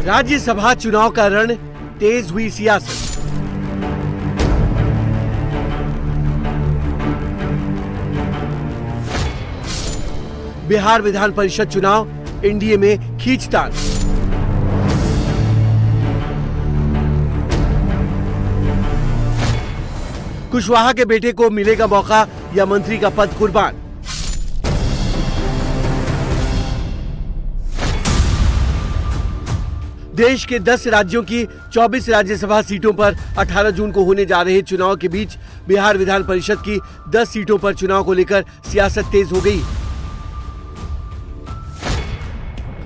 राज्यसभा चुनाव का रण, तेज हुई सियासत। बिहार विधान परिषद चुनाव, एनडीए में खींचतान। कुशवाहा के बेटे को मिलेगा मौका या मंत्री का पद कुर्बान। देश के 10 राज्यों की 24 राज्यसभा सीटों पर 18 जून को होने जा रहे चुनाव के बीच बिहार विधान परिषद की 10 सीटों पर चुनाव को लेकर सियासत तेज हो गई।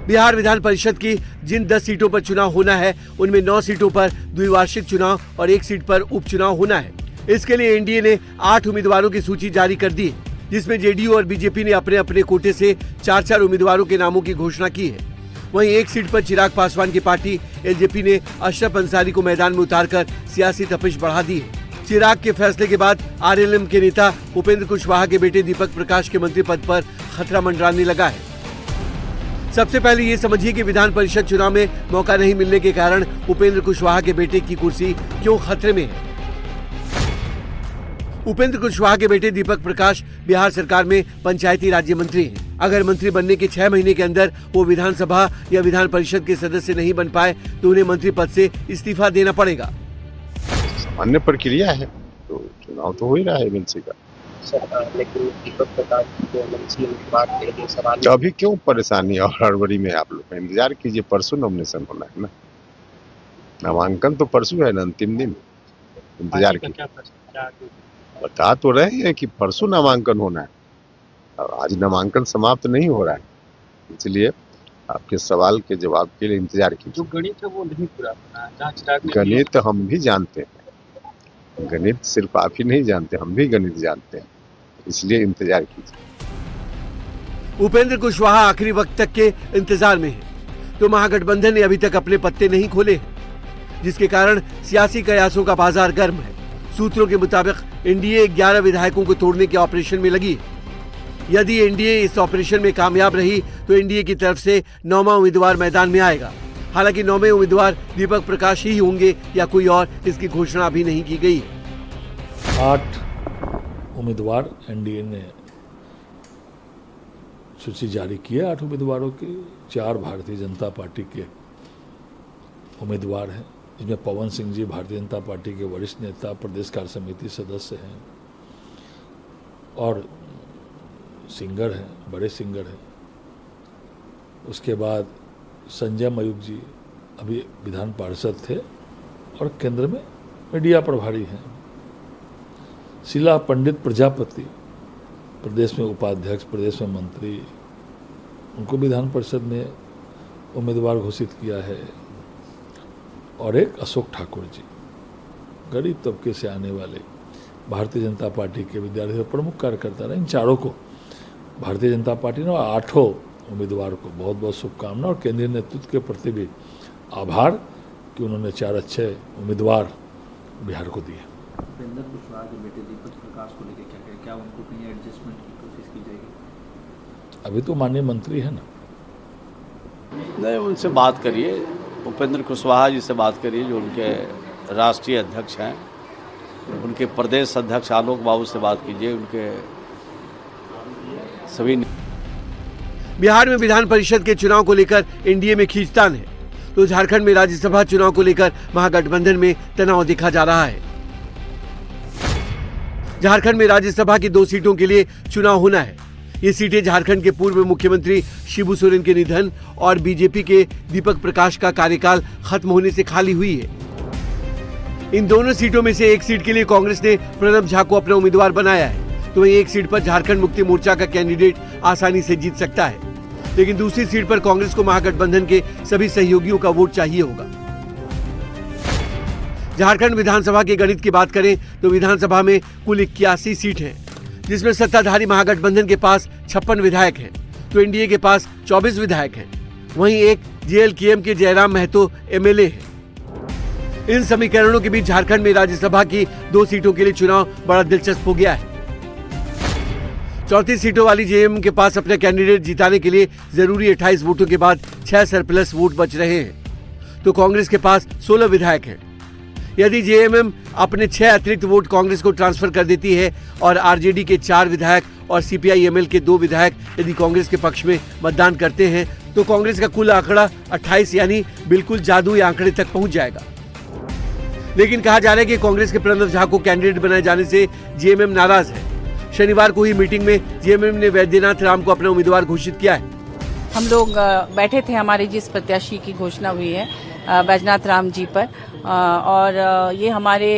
बिहार विधान परिषद की जिन 10 सीटों पर चुनाव होना है, उनमें 9 सीटों पर द्विवार्षिक चुनाव और 1 सीट पर उपचुनाव होना है। इसके लिए एनडीए ने 8 उम्मीदवारों की सूची जारी कर दी है, जिसमें जेडीयू और बीजेपी ने अपने अपने कोटे से 4-4 उम्मीदवारों के नामों की घोषणा की है। वहीं 1 सीट पर चिराग पासवान की पार्टी एलजेपी ने अशरफ अंसारी को मैदान में उतारकर सियासी तपिश बढ़ा दी है। चिराग के फैसले के बाद आरएलएम के नेता उपेंद्र कुशवाहा के बेटे दीपक प्रकाश के मंत्री पद पर खतरा मंडराने लगा है। सबसे पहले ये समझिए कि विधान परिषद चुनाव में मौका नहीं मिलने के कारण उपेंद्र कुशवाहा के बेटे की कुर्सी क्यों खतरे में है। उपेंद्र कुशवाहा के बेटे दीपक प्रकाश बिहार सरकार में पंचायती राज्य मंत्री हैं। अगर मंत्री बनने के 6 महीने के अंदर वो विधानसभा या विधान परिषद के सदस्य नहीं बन पाए तो उन्हें मंत्री पद से इस्तीफा देना पड़ेगा। सामान्य प्रक्रिया है, तो चुनाव तो हो ही रहा है एमएलसी का। लेकिन दीपक प्रकाश के सवाल तो अभी क्यों परेशानी और हड़बड़ी में आप लोग इंतजार कीजिए, परसों नॉमिनेशन होना है ना, नामांकन तो परसों है ना, अंतिम दिन। इंतजार कीजिए, बता तो रहे हैं कि परसों नामांकन होना है और आज नामांकन समाप्त नहीं हो रहा है, इसलिए आपके सवाल के जवाब के लिए इंतजार कीजिए। जो गणित है वो नहीं पूरा बना। गणित हम भी जानते हैं, गणित सिर्फ आप ही नहीं जानते, हम भी गणित जानते हैं, इसलिए इंतजार कीजिए। उपेंद्र कुशवाहा आखिरी वक्त तक के इंतजार में है, तो महागठबंधन ने अभी तक अपने पत्ते नहीं खोले, जिसके कारण सियासी कयासों का बाजार गर्म है। सूत्रों के मुताबिक एनडीए 11 विधायकों को तोड़ने के ऑपरेशन में लगी है। यदि एनडीए इस ऑपरेशन में कामयाब रही तो एनडीए की तरफ से 9वां उम्मीदवार मैदान में आएगा। हालांकि 9वें उम्मीदवार दीपक प्रकाश ही होंगे या कोई और, इसकी घोषणा अभी नहीं की गई है। 8 उम्मीदवार एनडीए ने सूची जारी की है। 8 उम्मीदवारों की 4 भारतीय जनता पार्टी के उम्मीदवार हैं, जिसमें पवन सिंह जी भारतीय जनता पार्टी के वरिष्ठ नेता, प्रदेश कार्य समिति सदस्य हैं और सिंगर हैं, बड़े सिंगर हैं। उसके बाद संजय मयूख जी अभी विधान पार्षद थे और केंद्र में मीडिया प्रभारी हैं। शीला पंडित प्रजापति प्रदेश में उपाध्यक्ष, प्रदेश में मंत्री, उनको विधान परिषद ने उम्मीदवार घोषित किया है। और एक अशोक ठाकुर जी, गरीब तबके से आने वाले, भारतीय जनता पार्टी के विद्यार्थी प्रमुख कार्यकर्ता रहे। इन चारों को भारतीय जनता पार्टी ने 8 उम्मीदवार को बहुत बहुत शुभकामना और केंद्रीय नेतृत्व के प्रति भी आभार कि उन्होंने 4 अच्छे उम्मीदवार बिहार को दिए। उपेंद्र कुशवाहा के बेटे दीपक प्रकाश को लेकर क्या उनको कहीं एडजस्टमेंट की कोशिश की जाएगी? अभी तो माननीय मंत्री है ना। नहीं, उनसे बात करिए, उपेंद्र कुशवाहा जी से बात करिए, जो उनके राष्ट्रीय अध्यक्ष हैं। उनके प्रदेश अध्यक्ष आलोक बाबू से बात कीजिए, उनके सभी। बिहार में विधान परिषद के चुनाव को लेकर एनडीए में खींचतान है, तो झारखंड में राज्यसभा चुनाव को लेकर महागठबंधन में तनाव देखा जा रहा है। झारखंड में राज्यसभा की 2 सीटों के लिए चुनाव होना है। ये सीटें झारखंड के पूर्व मुख्यमंत्री शिबू सोरेन के निधन और बीजेपी के दीपक प्रकाश का कार्यकाल खत्म होने से खाली हुई है। इन दोनों सीटों में से 1 सीट के लिए कांग्रेस ने प्रणब झा को अपना उम्मीदवार बनाया है, तो वहीं 1 सीट पर झारखंड मुक्ति मोर्चा का कैंडिडेट आसानी से जीत सकता है। लेकिन दूसरी सीट पर कांग्रेस को महागठबंधन के सभी सहयोगियों का वोट चाहिए होगा। झारखंड विधानसभा के गणित की बात करें तो विधानसभा में कुल 81 सीट है, जिसमें सत्ताधारी महागठबंधन के पास 56 विधायक हैं, तो एनडीए के पास 24 विधायक हैं। वहीं एक जेएलकेएम के जयराम महतो एमएलए हैं। इन समीकरणों के बीच झारखंड में राज्यसभा की 2 सीटों के लिए चुनाव बड़ा दिलचस्प हो गया है। 34 सीटों वाली जेएम के पास अपने कैंडिडेट जिताने के लिए जरूरी 28 वोटों के बाद 6 सरप्लस वोट बच रहे हैं। तो कांग्रेस के पास 16 विधायक हैं। यदि जेएमएम अपने 6 अतिरिक्त वोट कांग्रेस को ट्रांसफर कर देती है और आरजेडी के 4 विधायक और सीपीआई-एमएल के 2 विधायक यदि कांग्रेस के पक्ष में मतदान करते हैं तो कांग्रेस का कुल आंकड़ा 28 यानी बिल्कुल जादुई आंकड़े तक पहुंच जाएगा। लेकिन कहा जा रहा है कि कांग्रेस के प्रणव झा को कैंडिडेट बनाए जाने से जेएमएम नाराज है। शनिवार को हुई मीटिंग में जेएमएम ने वैद्यनाथ राम को अपना उम्मीदवार घोषित किया है। हम लोग बैठे थे, हमारे जिस प्रत्याशी की घोषणा हुई है बैजनाथ राम जी पर, और ये हमारे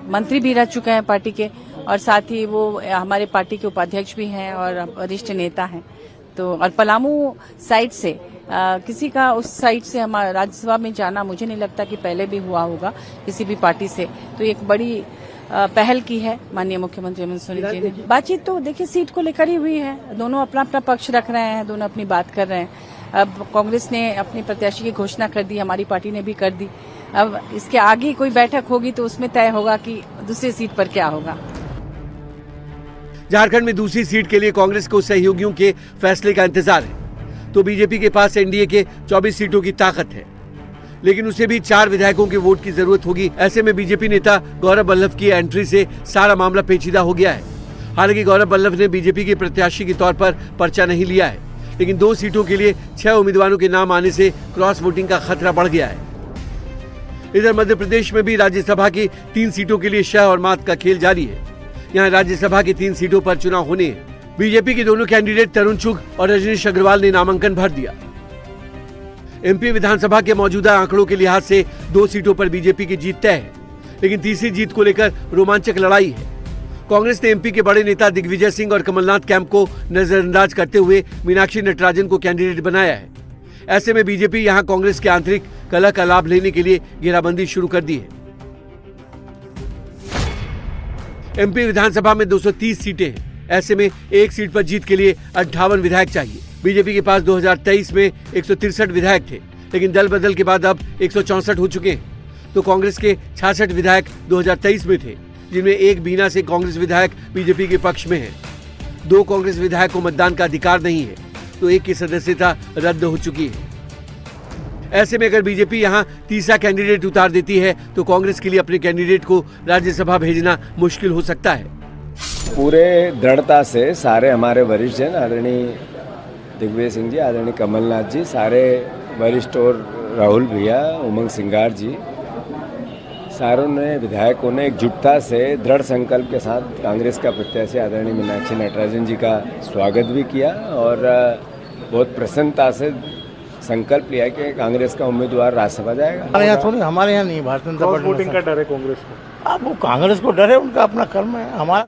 मंत्री भी रह चुके हैं पार्टी के, और साथ ही वो हमारे पार्टी के उपाध्यक्ष भी हैं और वरिष्ठ नेता हैं। तो और पलामू साइड से किसी का उस साइड से हमारा राज्यसभा में जाना मुझे नहीं लगता कि पहले भी हुआ होगा किसी भी पार्टी से। तो एक बड़ी पहल की है माननीय मुख्यमंत्री हेमंत सोरेन जी ने। बातचीत तो देखिए सीट को लेकर ही हुई है, दोनों अपना अपना पक्ष रख रहे हैं, दोनों अपनी बात कर रहे हैं। अब कांग्रेस ने अपनी प्रत्याशी की घोषणा कर दी, हमारी पार्टी ने भी कर दी। अब इसके आगे कोई बैठक होगी तो उसमें तय होगा कि दूसरी सीट पर क्या होगा। झारखंड में दूसरी सीट के लिए कांग्रेस को सहयोगियों के फैसले का इंतजार है, तो बीजेपी के पास एनडीए के 24 सीटों की ताकत है, लेकिन उसे भी 4 विधायकों के वोट की जरूरत होगी। ऐसे में बीजेपी नेता गौरव वल्लभ की एंट्री से सारा मामला पेचीदा हो गया है। हालांकि गौरव वल्लभ ने बीजेपी के प्रत्याशी के तौर पर पर्चा नहीं लिया है, लेकिन 2 सीटों के लिए 6 उम्मीदवारों के नाम आने से क्रॉस वोटिंग का खतरा बढ़ गया है। इधर मध्य प्रदेश में भी राज्यसभा की 3 सीटों के लिए शह और मात का खेल जारी है। यहाँ राज्यसभा की 3 सीटों पर चुनाव होने हैं। बीजेपी के दोनों कैंडिडेट तरुण चुग और रजनीश अग्रवाल ने नामांकन भर दिया। एमपी विधानसभा के मौजूदा आंकड़ों के लिहाज से 2 सीटों पर बीजेपी की जीत तय है, लेकिन तीसरी जीत को लेकर रोमांचक लड़ाई है। कांग्रेस ने एमपी के बड़े नेता दिग्विजय सिंह और कमलनाथ कैंप को नजरअंदाज करते हुए मीनाक्षी नटराजन को कैंडिडेट बनाया है। ऐसे में बीजेपी यहां कांग्रेस के आंतरिक कलह का लाभ लेने के लिए घेराबंदी शुरू कर दी है। एमपी विधानसभा में 230 सीटें हैं। ऐसे में एक सीट पर जीत के लिए 58 विधायक चाहिए। बीजेपी के पास 2023 में 163 विधायक थे, लेकिन दल बदल के बाद अब 164 हो चुके हैं। तो कांग्रेस के 66 विधायक 2023 में थे, जिनमें एक बीना से कांग्रेस विधायक बीजेपी के पक्ष में है। 2 कांग्रेस विधायक को मतदान का अधिकार नहीं है, तो एक की सदस्यता रद्द हो चुकी है। ऐसे में अगर बीजेपी यहां तीसरा कैंडिडेट उतार देती है तो कांग्रेस के लिए अपने कैंडिडेट को राज्यसभा भेजना मुश्किल हो सकता है। पूरे दृढ़ता से सारे हमारे वरिष्ठ जन, आदरणीय दिग्विजय सिंह जी, आदरणीय कमलनाथ जी, सारे वरिष्ठ और राहुल भैया, उमंग सिंगार जी, सारों ने विधायकों ने एकजुटता से दृढ़ संकल्प के साथ कांग्रेस का प्रत्याशी आदरणीय मीनाक्षी नटराजन जी का स्वागत भी किया और बहुत प्रसन्नता से संकल्प लिया कि कांग्रेस का उम्मीदवार राज्यसभा जाएगा। हमारे यहाँ थोड़ी, हमारे यहाँ नहीं, भारतीय जनता पार्टी वोटिंग का डर है कांग्रेस को। अब वो कांग्रेस को डर है, उनका अपना कर्म है। हमारा